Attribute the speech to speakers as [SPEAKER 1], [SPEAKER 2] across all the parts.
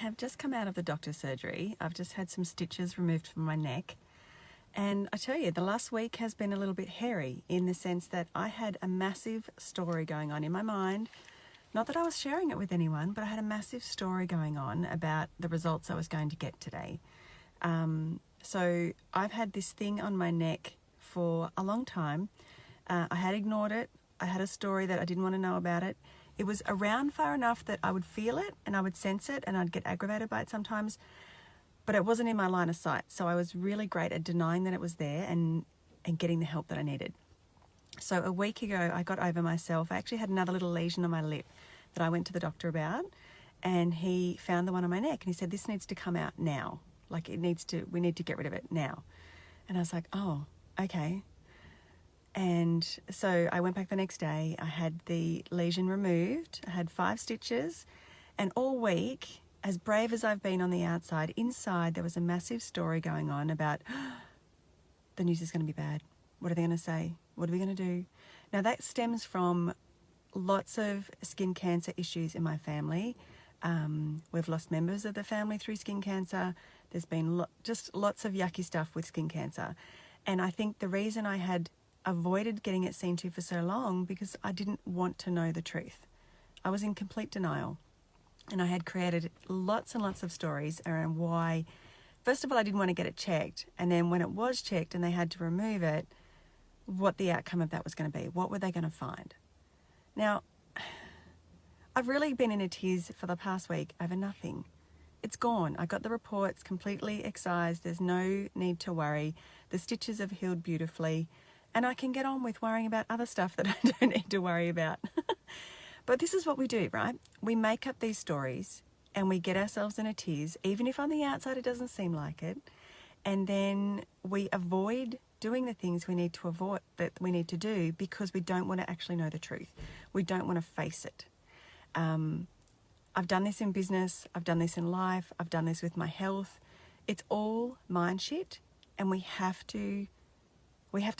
[SPEAKER 1] have just come out of the doctor's surgery. I've just had some stitches removed from my neck. And I tell you, the last week has been a little bit hairy in the sense that I had a massive story going on in my mind. Not that I was sharing it with anyone, but I had a massive story going on about the results I was going to get today. So I've had this thing on my neck for a long time. I had ignored it. I had a story that I didn't want to know about it. It was around far enough that I would feel it and I would sense it and I'd get aggravated by it sometimes, but it wasn't in my line of sight. So I was really great at denying that it was there and getting the help that I needed. So a week ago, I got over myself. I actually had another little lesion on my lip that I went to the doctor about, and he found the one on my neck and he said, this needs to come out now. Like we need to get rid of it now. And I was like, oh, okay. And so I went back the next day. I had the lesion removed. I had 5 stitches. And all week, as brave as I've been on the outside, inside there was a massive story going on about the news is going to be bad. What are they going to say? What are we going to do? Now that stems from lots of skin cancer issues in my family. We've lost members of the family through skin cancer. There's been just lots of yucky stuff with skin cancer. And I think the reason I had avoided getting it seen to for so long because I didn't want to know the truth. I was in complete denial. And I had created lots and lots of stories around why, first of all, I didn't want to get it checked. And then when it was checked and they had to remove it, what the outcome of that was going to be. What were they going to find? Now, I've really been in a tears for the past week over nothing. It's gone. I got the reports completely excised. There's no need to worry. The stitches have healed beautifully. And I can get on with worrying about other stuff that I don't need to worry about. But this is what we do, right? We make up these stories and we get ourselves in a tears, even if on the outside it doesn't seem like it. And then we avoid doing the things we need to avoid, that we need to do, because we don't want to actually know the truth. We don't want to face it. I've done this in business. I've done this in life. I've done this with my health. It's all mind shit, and we have to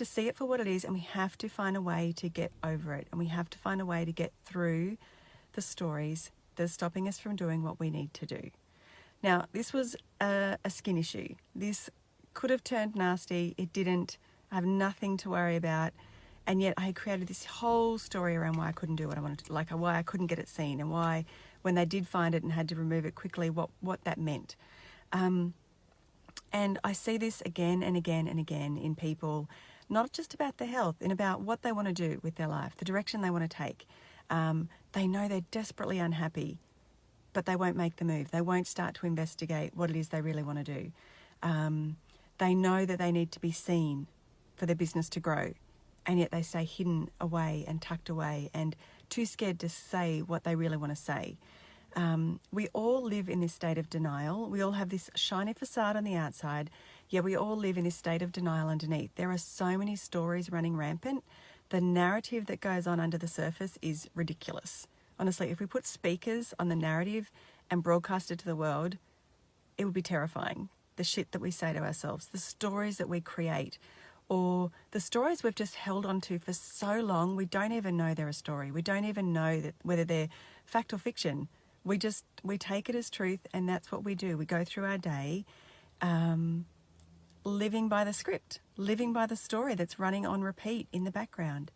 [SPEAKER 1] see it for what it is, and we have to find a way to get over it, and we have to find a way to get through the stories that are stopping us from doing what we need to do. Now, this was a skin issue. This could have turned nasty. It didn't. I have nothing to worry about. And yet I had created this whole story around why I couldn't do what I wanted to, like why I couldn't get it seen, and why when they did find it and had to remove it quickly, what that meant. And I see this again and again and again in people, not just about their health, and about what they want to do with their life, the direction they want to take. They know they're desperately unhappy, but they won't make the move. They won't start to investigate what it is they really want to do. They know that they need to be seen for their business to grow, and yet they stay hidden away and tucked away and too scared to say what they really want to say. We all live in this state of denial. We all have this shiny facade on the outside, yet we all live in this state of denial underneath. There are so many stories running rampant. The narrative that goes on under the surface is ridiculous. Honestly, if we put speakers on the narrative and broadcast it to the world, it would be terrifying. The shit that we say to ourselves, the stories that we create, or the stories we've just held on to for so long, we don't even know they're a story. We don't even know that whether they're fact or fiction. We take it as truth, and that's what we do. We go through our day living by the script, living by the story that's running on repeat in the background.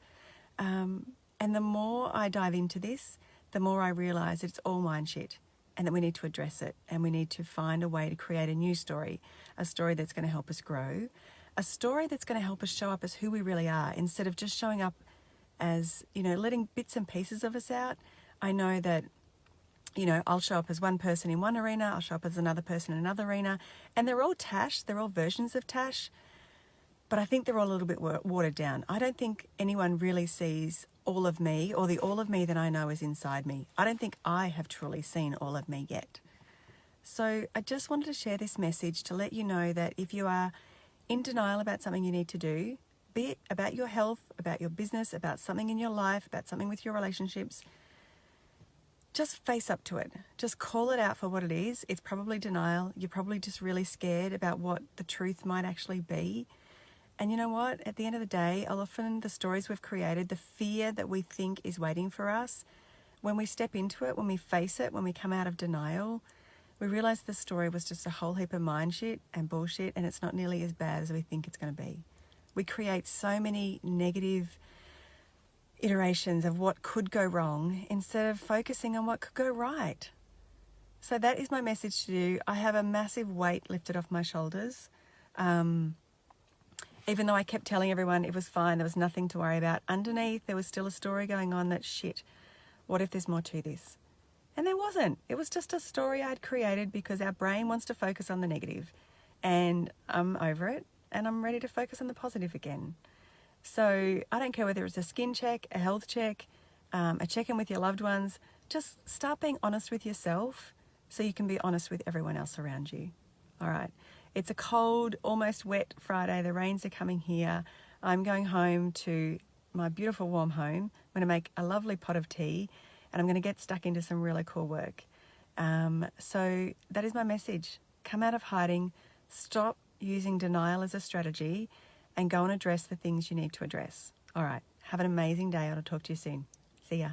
[SPEAKER 1] And the more I dive into this, the more I realise it's all mind shit, and that we need to address it, and we need to find a way to create a new story, a story that's going to help us grow, a story that's going to help us show up as who we really are, instead of just showing up as, letting bits and pieces of us out. I know that, I'll show up as one person in one arena, I'll show up as another person in another arena, and they're all Tash, they're all versions of Tash, but I think they're all a little bit watered down. I don't think anyone really sees all of me, or the all of me that I know is inside me. I don't think I have truly seen all of me yet. So I just wanted to share this message to let you know that if you are in denial about something you need to do, be it about your health, about your business, about something in your life, about something with your relationships, just face up to it. Just call it out for what it is. It's probably denial. You're probably just really scared about what the truth might actually be. And you know what? At the end of the day, often the stories we've created, the fear that we think is waiting for us, when we step into it, when we face it, when we come out of denial, we realize the story was just a whole heap of mind shit and bullshit, and it's not nearly as bad as we think it's going to be. We create so many negative iterations of what could go wrong instead of focusing on what could go right. So that is my message to you. I have a massive weight lifted off my shoulders. Even though I kept telling everyone it was fine, there was nothing to worry about, underneath there was still a story going on that, shit, what if there's more to this? And there wasn't. It was just a story I'd created because our brain wants to focus on the negative. And I'm over it, and I'm ready to focus on the positive again. So I don't care whether it's a skin check, a health check, a check-in with your loved ones. Just start being honest with yourself so you can be honest with everyone else around you. All right. It's a cold, almost wet Friday. The rains are coming here. I'm going home to my beautiful warm home. I'm going to make a lovely pot of tea, and I'm going to get stuck into some really cool work. So that is my message. Come out of hiding. Stop using denial as a strategy and go and address the things you need to address. All right. Have an amazing day. I'll talk to you soon. See ya.